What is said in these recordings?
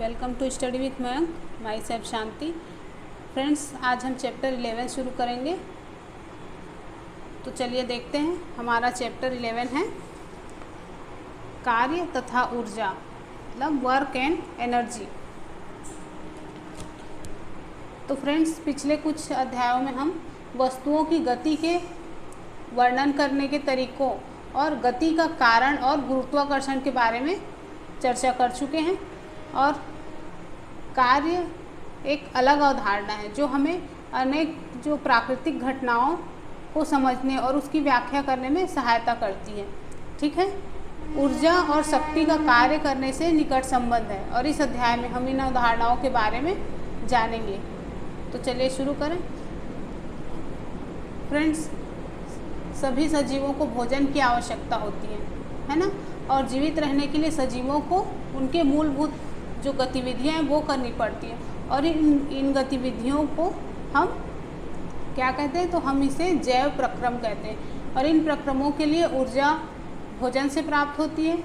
Welcome to study with Mayank, myself Shanti. Friends, आज हम chapter 11 शुरू करेंगे। तो चलिए देखते हैं। हमारा चैप्टर 11 है कार्य तथा ऊर्जा, मतलब वर्क एंड एनर्जी। तो फ्रेंड्स, पिछले कुछ अध्यायों में हम वस्तुओं की गति के वर्णन करने के तरीकों और गति का कारण और गुरुत्वाकर्षण के बारे में चर्चा कर चुके हैं। और कार्य एक अलग अवधारणा है जो हमें अनेक जो प्राकृतिक घटनाओं को समझने और उसकी व्याख्या करने में सहायता करती है। ठीक है। ऊर्जा और शक्ति का कार्य करने से निकट संबंध है और इस अध्याय में हम इन अवधारणाओं के बारे में जानेंगे। तो चलिए शुरू करें। फ्रेंड्स, सभी सजीवों को भोजन की आवश्यकता होती है ना। और जीवित रहने के लिए सजीवों को उनके मूलभूत जो गतिविधियां हैं वो करनी पड़ती है। और इन गतिविधियों को हम क्या कहते हैं? तो हम इसे जैव प्रक्रम कहते हैं। और इन प्रक्रमों के लिए ऊर्जा भोजन से प्राप्त होती है।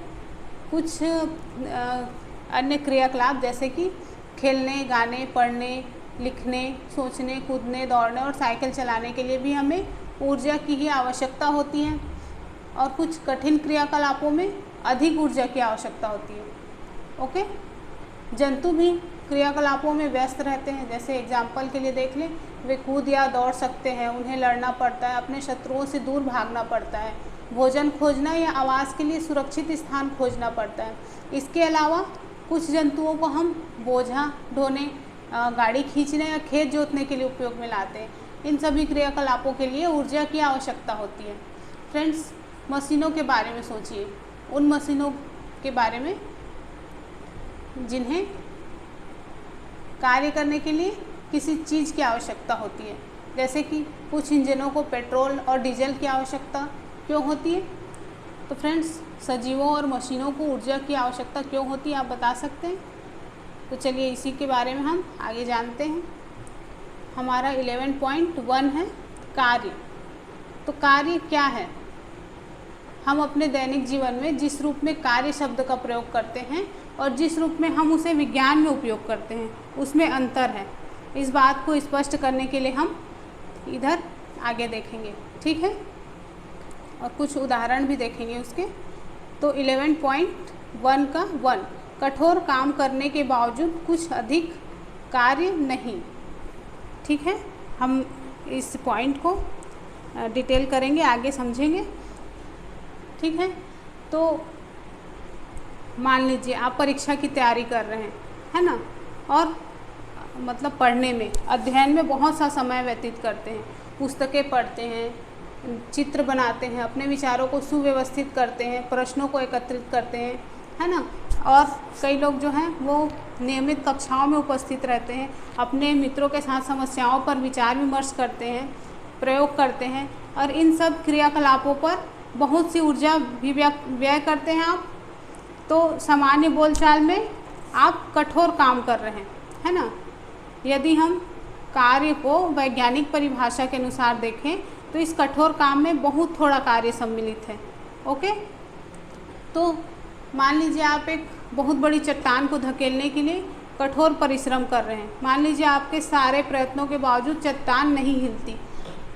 कुछ अन्य क्रियाकलाप जैसे कि खेलने, गाने, पढ़ने, लिखने, सोचने, कूदने, दौड़ने और साइकिल चलाने के लिए भी हमें ऊर्जा की ही आवश्यकता होती है। और कुछ कठिन क्रियाकलापों में अधिक ऊर्जा की आवश्यकता होती है। ओके। जंतु भी क्रियाकलापों में व्यस्त रहते हैं। जैसे एग्जाम्पल के लिए देख लें, वे कूद या दौड़ सकते हैं, उन्हें लड़ना पड़ता है, अपने शत्रुओं से दूर भागना पड़ता है, भोजन खोजना या आवास के लिए सुरक्षित स्थान खोजना पड़ता है। इसके अलावा कुछ जंतुओं को हम बोझा ढोने, गाड़ी खींचने या खेत जोतने के लिए उपयोग में लाते हैं। इन सभी क्रियाकलापों के लिए ऊर्जा की आवश्यकता होती है। फ्रेंड्स, मशीनों के बारे में सोचिए। उन मशीनों के बारे में जिन्हें कार्य करने के लिए किसी चीज़ की आवश्यकता होती है। जैसे कि कुछ इंजनों को पेट्रोल और डीजल की आवश्यकता क्यों होती है? तो फ्रेंड्स, सजीवों और मशीनों को ऊर्जा की आवश्यकता क्यों होती है, आप बता सकते हैं? तो चलिए इसी के बारे में हम आगे जानते हैं। हमारा 11.1 है कार्य। तो कार्य क्या है? हम अपने दैनिक जीवन में जिस रूप में कार्य शब्द का प्रयोग करते हैं और जिस रूप में हम उसे विज्ञान में उपयोग करते हैं उसमें अंतर है। इस बात को स्पष्ट करने के लिए हम इधर आगे देखेंगे। ठीक है। और कुछ उदाहरण भी देखेंगे उसके। तो 11.1 का 1, कठोर काम करने के बावजूद कुछ अधिक कार्य नहीं। ठीक है। हम इस पॉइंट को डिटेल करेंगे, आगे समझेंगे। ठीक है। तो मान लीजिए आप परीक्षा की तैयारी कर रहे हैं, है ना, और मतलब पढ़ने में, अध्ययन में बहुत सा समय व्यतीत करते हैं, पुस्तकें पढ़ते हैं, चित्र बनाते हैं, अपने विचारों को सुव्यवस्थित करते हैं, प्रश्नों को एकत्रित करते हैं, है ना। और कई लोग जो हैं वो नियमित कक्षाओं में उपस्थित रहते हैं, अपने मित्रों के साथ समस्याओं पर विचार विमर्श करते हैं, प्रयोग करते हैं। और इन सब क्रियाकलापों पर बहुत सी ऊर्जा भी व्यय करते हैं आप। तो सामान्य बोलचाल में आप कठोर काम कर रहे हैं, है ना। यदि हम कार्य को वैज्ञानिक परिभाषा के अनुसार देखें तो इस कठोर काम में बहुत थोड़ा कार्य सम्मिलित है। ओके। तो मान लीजिए आप एक बहुत बड़ी चट्टान को धकेलने के लिए कठोर परिश्रम कर रहे हैं। मान लीजिए आपके सारे प्रयत्नों के बावजूद चट्टान नहीं हिलती,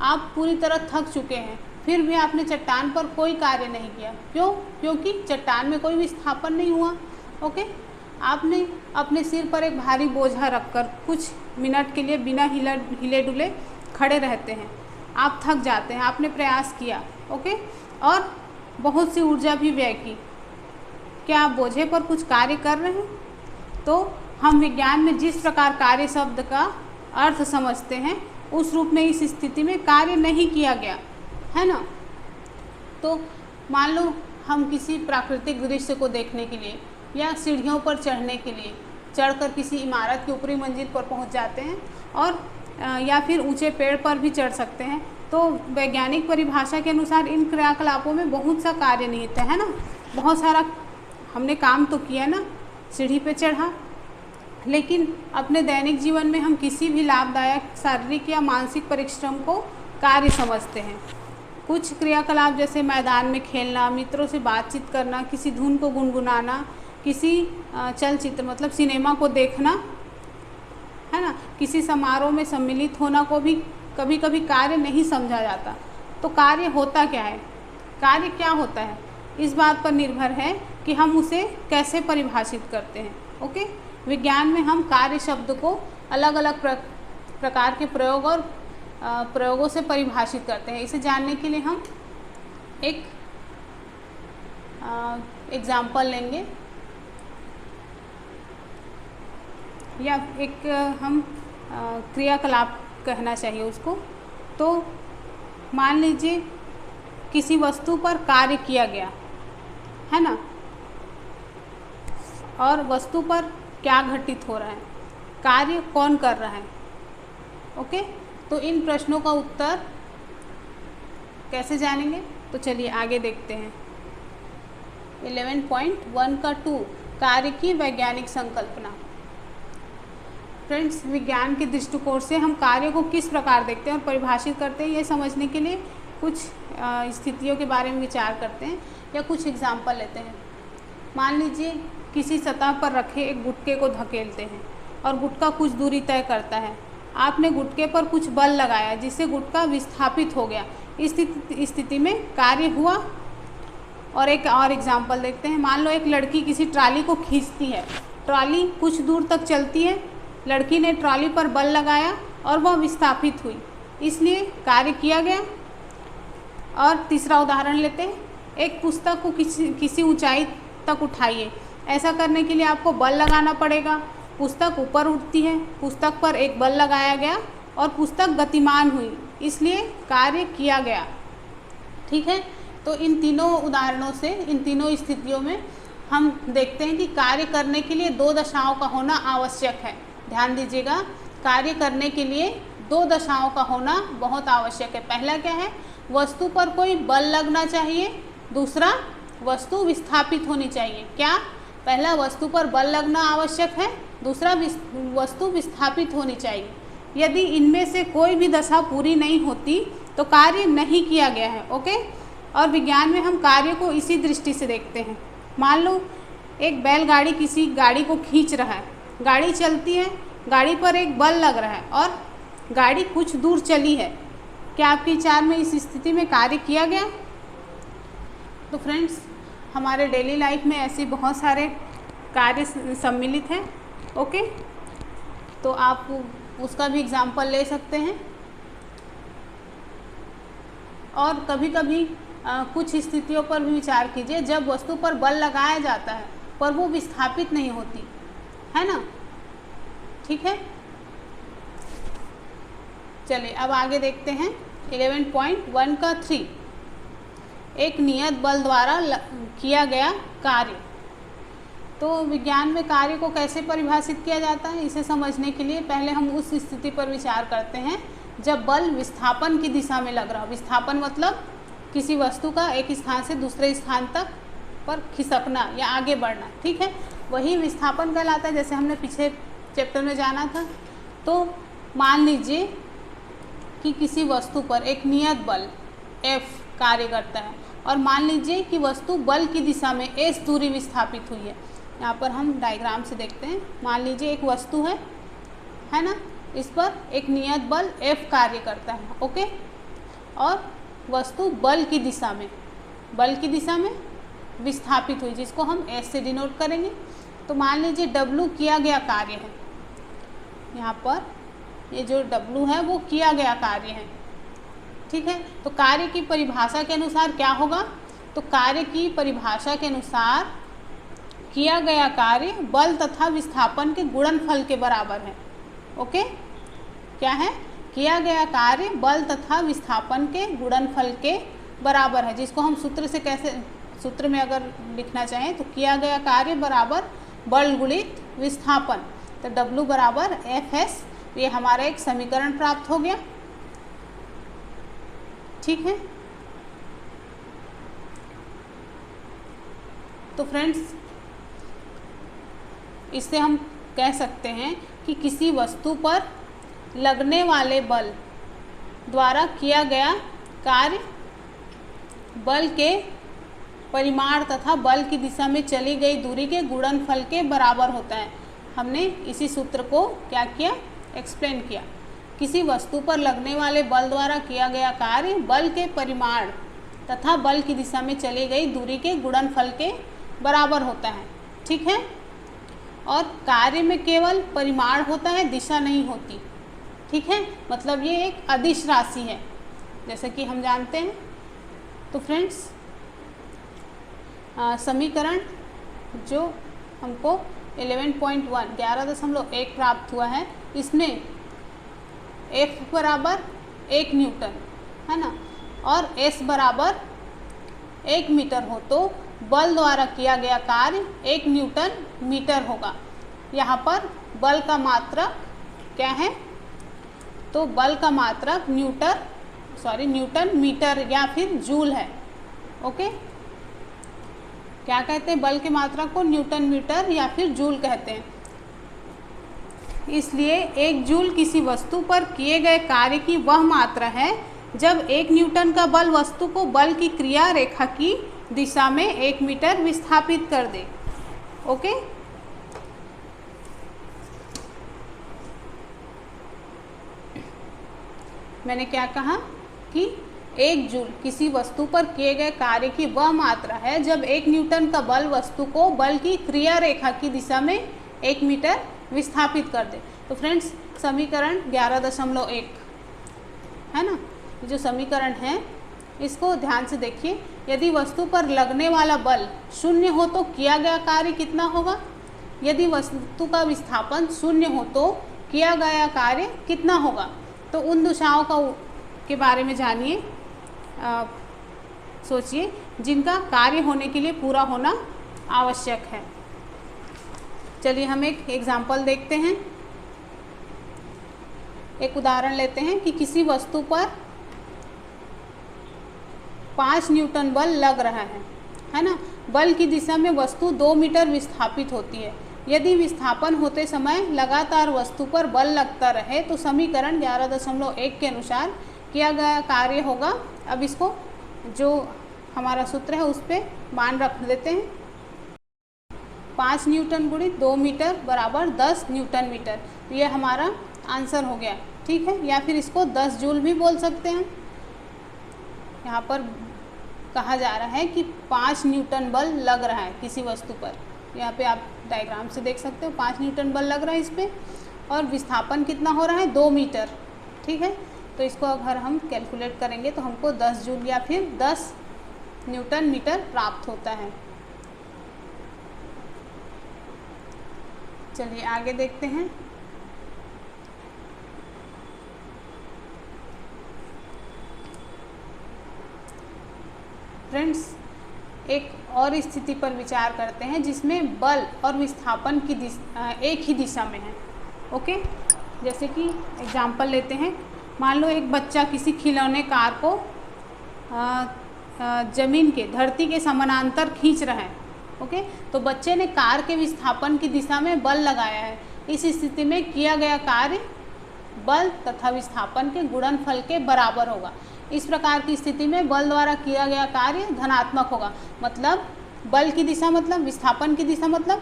आप पूरी तरह थक चुके हैं, फिर भी आपने चट्टान पर कोई कार्य नहीं किया। क्यों? क्योंकि चट्टान में कोई विस्थापन नहीं हुआ। ओके। आपने अपने सिर पर एक भारी बोझा रखकर कुछ मिनट के लिए बिना हिले डुले खड़े रहते हैं, आप थक जाते हैं, आपने प्रयास किया। ओके। और बहुत सी ऊर्जा भी व्यय की। क्या आप बोझे पर कुछ कार्य कर रहे हैं? तो हम विज्ञान में जिस प्रकार कार्य शब्द का अर्थ समझते हैं उस रूप में इस स्थिति में कार्य नहीं किया गया, है ना। तो मान लो हम किसी प्राकृतिक दृश्य को देखने के लिए या सीढ़ियों पर चढ़ने के लिए चढ़कर किसी इमारत की ऊपरी मंजिल पर पहुंच जाते हैं, और या फिर ऊंचे पेड़ पर भी चढ़ सकते हैं। तो वैज्ञानिक परिभाषा के अनुसार इन क्रियाकलापों में बहुत सा कार्य निहित है ना। बहुत सारा हमने काम तो किया ना, सीढ़ी पे चढ़ा, लेकिन अपने दैनिक जीवन में हम किसी भी लाभदायक शारीरिक या मानसिक परिश्रम को कार्य समझते हैं। कुछ क्रियाकलाप जैसे मैदान में खेलना, मित्रों से बातचीत करना, किसी धुन को गुनगुनाना किसी चलचित्र मतलब सिनेमा को देखना, है ना, किसी समारोह में सम्मिलित होना को भी कभी कभी कार्य नहीं समझा जाता। तो कार्य होता क्या है, कार्य क्या होता है, इस बात पर निर्भर है कि हम उसे कैसे परिभाषित करते हैं। ओके, विज्ञान में हम कार्य शब्द को अलग अलग प्रकार के प्रयोग और प्रयोगों से परिभाषित करते हैं। इसे जानने के लिए हम एक एग्जाम्पल लेंगे या एक हम क्रियाकलाप कहना चाहिए उसको। तो मान लीजिए किसी वस्तु पर कार्य किया गया, है ना, और वस्तु पर क्या घटित हो रहा है, कार्य कौन कर रहा है। ओके, तो इन प्रश्नों का उत्तर कैसे जानेंगे, तो चलिए आगे देखते हैं। 11.1 का 2 कार्य की वैज्ञानिक संकल्पना। फ्रेंड्स, विज्ञान के दृष्टिकोण से हम कार्य को किस प्रकार देखते हैं और परिभाषित करते हैं, ये समझने के लिए कुछ स्थितियों के बारे में विचार करते हैं या कुछ एग्जाम्पल लेते हैं। मान लीजिए किसी सतह पर रखे एक गुटके को धकेलते हैं और गुटका कुछ दूरी तय करता है। आपने गुटके पर कुछ बल लगाया जिससे गुटका विस्थापित हो गया। इस स्थिति में कार्य हुआ। और एक और एग्जाम्पल देखते हैं। मान लो एक लड़की किसी ट्राली को खींचती है, ट्राली कुछ दूर तक चलती है, लड़की ने ट्राली पर बल लगाया और वह विस्थापित हुई, इसलिए कार्य किया गया। और तीसरा उदाहरण लेते हैं। एक पुस्तक को किसी ऊंचाई तक उठाइए। ऐसा करने के लिए आपको बल लगाना पड़ेगा। पुस्तक ऊपर उठती है, पुस्तक पर एक बल लगाया गया और पुस्तक गतिमान हुई, इसलिए कार्य किया गया। ठीक है, तो इन तीनों उदाहरणों से, इन तीनों स्थितियों में हम देखते हैं कि कार्य करने के लिए दो दशाओं का होना आवश्यक है। ध्यान दीजिएगा, कार्य करने के लिए दो दशाओं का होना बहुत आवश्यक है। पहला क्या है, वस्तु पर कोई बल लगना चाहिए, दूसरा वस्तु विस्थापित होनी चाहिए। क्या, पहला वस्तु पर बल लगना आवश्यक है, दूसरा वस्तु विस्थापित होनी चाहिए। यदि इनमें से कोई भी दशा पूरी नहीं होती तो कार्य नहीं किया गया है। ओके, और विज्ञान में हम कार्य को इसी दृष्टि से देखते हैं। मान लो एक बैलगाड़ी किसी गाड़ी को खींच रहा है, गाड़ी चलती है, गाड़ी पर एक बल लग रहा है और गाड़ी कुछ दूर चली है। क्या आपके विचार में इस स्थिति में कार्य किया गया? तो फ्रेंड्स, हमारे डेली लाइफ में ऐसे बहुत सारे कार्य सम्मिलित हैं। ओके, तो आप उसका भी एग्जाम्पल ले सकते हैं। और कभी कभी कुछ स्थितियों पर भी विचार कीजिए जब वस्तु पर बल लगाया जाता है पर वो विस्थापित नहीं होती, है ना। ठीक है, चलिए अब आगे देखते हैं। 11.1 का 3 एक नियत बल द्वारा किया गया कार्य। तो विज्ञान में कार्य को कैसे परिभाषित किया जाता है, इसे समझने के लिए पहले हम उस स्थिति पर विचार करते हैं जब बल विस्थापन की दिशा में लग रहा हो। विस्थापन मतलब किसी वस्तु का एक स्थान से दूसरे स्थान तक पर खिसकना या आगे बढ़ना। ठीक है, वही विस्थापन कहलाता है, जैसे हमने पिछले चैप्टर में जाना था। तो मान लीजिए कि किसी वस्तु पर एक नियत बल F कार्य करता है और मान लीजिए कि वस्तु बल की दिशा में S दूरी विस्थापित हुई है। यहाँ पर हम डायग्राम से देखते हैं। मान लीजिए एक वस्तु है ना, इस पर एक नियत बल F कार्य करता है। ओके, और वस्तु बल की दिशा में विस्थापित हुई, जिसको हम S से डिनोट करेंगे। तो मान लीजिए W किया गया कार्य है। यहाँ पर ये जो W है वो किया गया कार्य है। ठीक है, तो कार्य की परिभाषा के अनुसार क्या होगा, तो कार्य की परिभाषा के अनुसार किया गया कार्य बल तथा विस्थापन के गुणनफल के बराबर है। ओके, क्या है, किया गया कार्य बल तथा विस्थापन के गुणनफल के बराबर है, जिसको हम सूत्र से कैसे, सूत्र में अगर लिखना चाहें तो किया गया कार्य बराबर बल गुणित विस्थापन। तो W बराबर Fs, ये हमारा एक समीकरण प्राप्त हो गया। ठीक है, तो फ्रेंड्स, इससे हम कह सकते हैं कि किसी वस्तु पर लगने वाले बल द्वारा किया गया कार्य बल के परिमाण तथा बल की दिशा में चली गई दूरी के गुणनफल के बराबर होता है। हमने इसी सूत्र को क्या किया, एक्सप्लेन किया। किसी वस्तु पर लगने वाले बल द्वारा किया गया कार्य बल के परिमाण तथा बल की दिशा में चली गई दूरी के गुणनफल के बराबर होता है। ठीक है, और कार्य में केवल परिमाण होता है, दिशा नहीं होती। ठीक है, मतलब ये एक अदिश राशि है जैसे कि हम जानते हैं। तो फ्रेंड्स, समीकरण जो हमको 11.1 प्राप्त हुआ है, इसमें F बराबर 1 न्यूटन है ना, और S बराबर 1 मीटर हो तो बल द्वारा किया गया कार्य 1 न्यूटन मीटर होगा। यहाँ पर बल का मात्रक क्या है, तो बल का मात्रक न्यूटन मीटर या फिर जूल है। ओके, क्या कहते हैं, बल के मात्रक को न्यूटन मीटर या फिर जूल कहते हैं। इसलिए 1 जूल किसी वस्तु पर किए गए कार्य की वह मात्रा है जब 1 न्यूटन का बल वस्तु को बल की क्रिया रेखा की दिशा में 1 मीटर विस्थापित कर दे। ओके, मैंने क्या कहा कि 1 जूल किसी वस्तु पर किए गए कार्य की वह मात्रा है जब 1 न्यूटन का बल वस्तु को बल की क्रिया रेखा की दिशा में 1 मीटर विस्थापित कर दे। तो फ्रेंड्स, समीकरण 11.1 है ना, जो समीकरण है इसको ध्यान से देखिए। यदि वस्तु पर लगने वाला बल 0 हो तो किया गया कार्य कितना होगा, यदि वस्तु का विस्थापन 0 हो तो किया गया कार्य कितना होगा। तो उन दिशाओं के बारे में जानिए, सोचिए जिनका कार्य होने के लिए पूरा होना आवश्यक है। चलिए हम एक एग्जाम्पल देखते हैं, एक उदाहरण लेते हैं कि किसी वस्तु पर 5 न्यूटन बल लग रहा है ना। बल की दिशा में वस्तु 2 मीटर विस्थापित होती है। यदि विस्थापन होते समय लगातार वस्तु पर बल लगता रहे तो समीकरण 11.1 के अनुसार किया गया कार्य होगा। अब इसको जो हमारा सूत्र है उस पर मान रख देते हैं। 5 न्यूटन गुणित 2 मीटर बराबर 10 न्यूटन मीटर, ये हमारा आंसर हो गया। ठीक है, या फिर इसको 10 जूल भी बोल सकते हैं। यहाँ पर कहा जा रहा है कि 5 न्यूटन बल लग रहा है किसी वस्तु पर। यहाँ पे आप डायग्राम से देख सकते हो 5 न्यूटन बल लग रहा है इस पर, और विस्थापन कितना हो रहा है 2 मीटर। ठीक है, तो इसको अगर हम कैलकुलेट करेंगे तो हमको 10 जूल या फिर 10 न्यूटन मीटर प्राप्त होता है। चलिए आगे देखते हैं। फ्रेंड्स, एक और स्थिति पर विचार करते हैं जिसमें बल और विस्थापन की एक ही दिशा में है। ओके, जैसे कि एग्जांपल लेते हैं। मान लो एक बच्चा किसी खिलौने कार को जमीन के, धरती के समानांतर खींच रहा है। ओके, तो बच्चे ने कार के विस्थापन की दिशा में बल लगाया है। इस स्थिति में किया गया कार्य बल तथा विस्थापन के गुणनफल के बराबर होगा। इस प्रकार की स्थिति में बल द्वारा किया गया कार्य धनात्मक होगा। मतलब बल की दिशा मतलब विस्थापन की दिशा मतलब,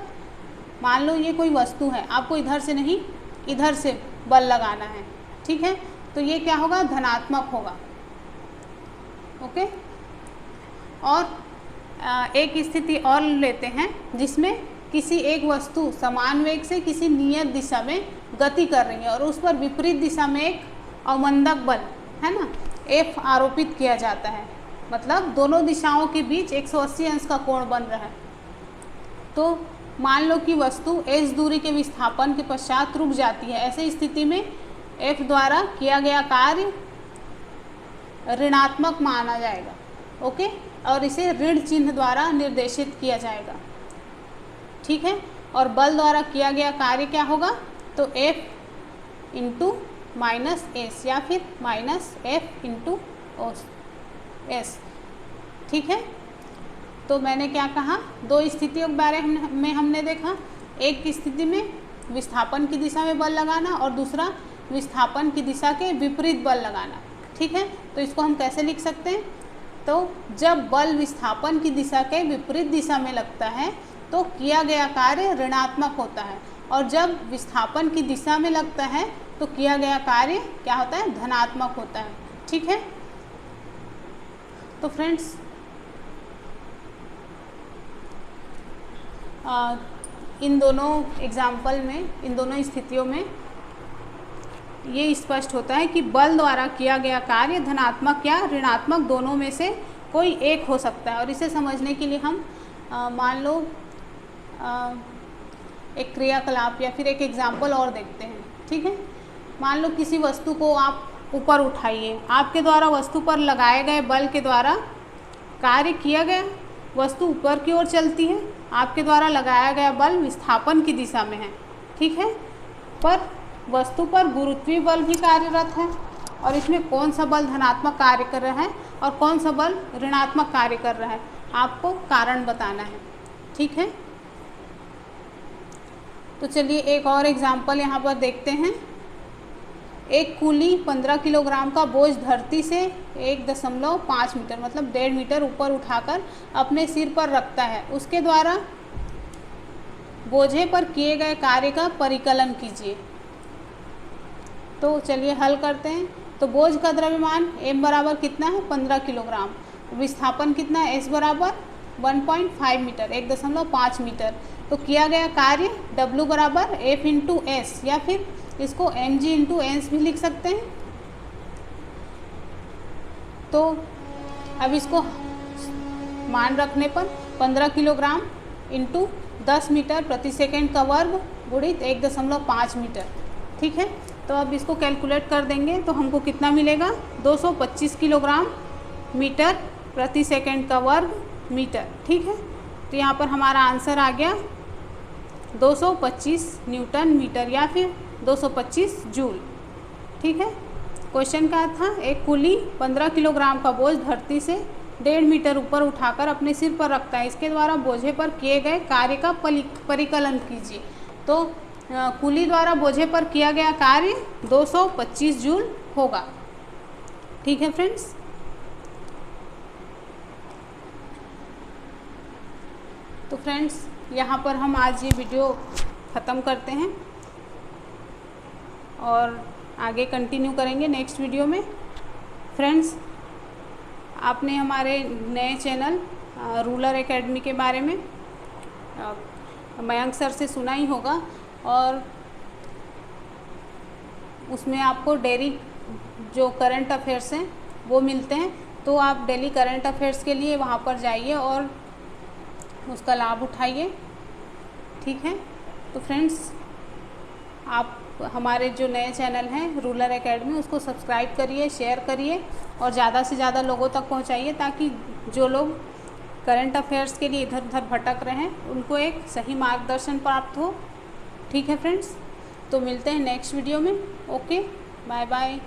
मान लो ये कोई वस्तु है, आपको इधर से नहीं इधर से बल लगाना है। ठीक है, तो ये क्या होगा, धनात्मक होगा। ओके, और एक स्थिति और लेते हैं जिसमें किसी एक वस्तु समान वेग से किसी नियत दिशा में गति कर रही है और उस पर विपरीत दिशा में एक अवमंदक बल है ना F आरोपित किया जाता है। मतलब दोनों दिशाओं के बीच 180 अंश का कोण बन रहा है। तो मान लो कि वस्तु s दूरी के विस्थापन के पश्चात रुक जाती है। ऐसे स्थिति में F द्वारा किया गया कार्य ऋणात्मक माना जाएगा। ओके, और इसे ऋण चिन्ह द्वारा निर्देशित किया जाएगा। ठीक है, और बल द्वारा किया गया कार्य क्या होगा, तो F इंटू माइनस एस या फिर माइनस F इंटू एस। ठीक है, तो मैंने क्या कहा, दो स्थितियों के बारे में हमने देखा। एक स्थिति में विस्थापन की दिशा में बल लगाना और दूसरा विस्थापन की दिशा के विपरीत बल लगाना। ठीक है, तो इसको हम कैसे लिख सकते हैं, तो जब बल विस्थापन की दिशा के विपरीत दिशा में लगता है तो किया गया कार्य ऋणात्मक होता है, और जब विस्थापन की दिशा में लगता है तो किया गया कार्य क्या होता है, धनात्मक होता है। ठीक है, तो फ्रेंड्स इन दोनों एग्जाम्पल में, इन दोनों स्थितियों में ये स्पष्ट होता है कि बल द्वारा किया गया कार्य धनात्मक या ऋणात्मक दोनों में से कोई एक हो सकता है। और इसे समझने के लिए हम मान लो एक क्रियाकलाप या फिर एक एग्जाम्पल और देखते हैं। ठीक है, मान लो किसी वस्तु को आप ऊपर उठाइए, आपके द्वारा वस्तु पर लगाए गए बल के द्वारा कार्य किया गया, वस्तु ऊपर की ओर चलती है, आपके द्वारा लगाया गया बल विस्थापन की दिशा में है। ठीक है, पर वस्तु पर गुरुत्वीय बल भी कार्यरत है, और इसमें कौन सा बल धनात्मक कार्य कर रहा है और कौन सा बल ऋणात्मक कार्य कर रहा है, आपको कारण बताना है। ठीक है, तो चलिए एक और एग्जाम्पल यहाँ पर देखते हैं। एक कूली 15 किलोग्राम का बोझ धरती से 1.5 मीटर मतलब 1.5 मीटर ऊपर उठाकर अपने सिर पर रखता है। उसके द्वारा बोझे पर किए गए कार्य का परिकलन कीजिए। तो चलिए हल करते हैं। तो बोझ का द्रव्यमान m बराबर कितना है, 15 किलोग्राम, विस्थापन कितना है, s बराबर 1.5 मीटर 1.5 मीटर। तो किया गया कार्य W बराबर F इंटू एस, या फिर इसको mg इंटू एंस भी लिख सकते हैं। तो अब इसको मान रखने पर 15 किलोग्राम इंटू 10 मीटर प्रति सेकेंड का वर्ग गुणित 1.5 मीटर। ठीक है, तो अब इसको कैलकुलेट कर देंगे तो हमको कितना मिलेगा, 225 किलोग्राम मीटर प्रति सेकेंड का वर्ग मीटर। ठीक है, तो यहाँ पर हमारा आंसर आ गया 225 न्यूटन मीटर या फिर 225 जूल। ठीक है, क्वेश्चन क्या था, एक कूली 15 किलोग्राम का बोझ धरती से 1.5 मीटर ऊपर उठाकर अपने सिर पर रखता है। इसके द्वारा बोझे पर किए गए कार्य का परिकलन कीजिए। तो कूली द्वारा बोझे पर किया गया कार्य 225 जूल होगा। ठीक है फ्रेंड्स, तो फ्रेंड्स यहाँ पर हम आज ये वीडियो ख़त्म करते हैं और आगे कंटिन्यू करेंगे नेक्स्ट वीडियो में। फ्रेंड्स, आपने हमारे नए चैनल रूलर एकेडमी के बारे में मयंक सर से सुना ही होगा, और उसमें आपको डेली जो करंट अफेयर्स हैं वो मिलते हैं। तो आप डेली करंट अफेयर्स के लिए वहाँ पर जाइए और उसका लाभ उठाइए। ठीक है, तो फ्रेंड्स आप हमारे जो नए चैनल हैं रूलर एकेडमी, उसको सब्सक्राइब करिए, शेयर करिए और ज़्यादा से ज़्यादा लोगों तक पहुंचाइए, ताकि जो लोग करंट अफेयर्स के लिए इधर उधर भटक रहे हैं उनको एक सही मार्गदर्शन प्राप्त हो। ठीक है फ्रेंड्स, तो मिलते हैं नेक्स्ट वीडियो में। Okay, bye bye.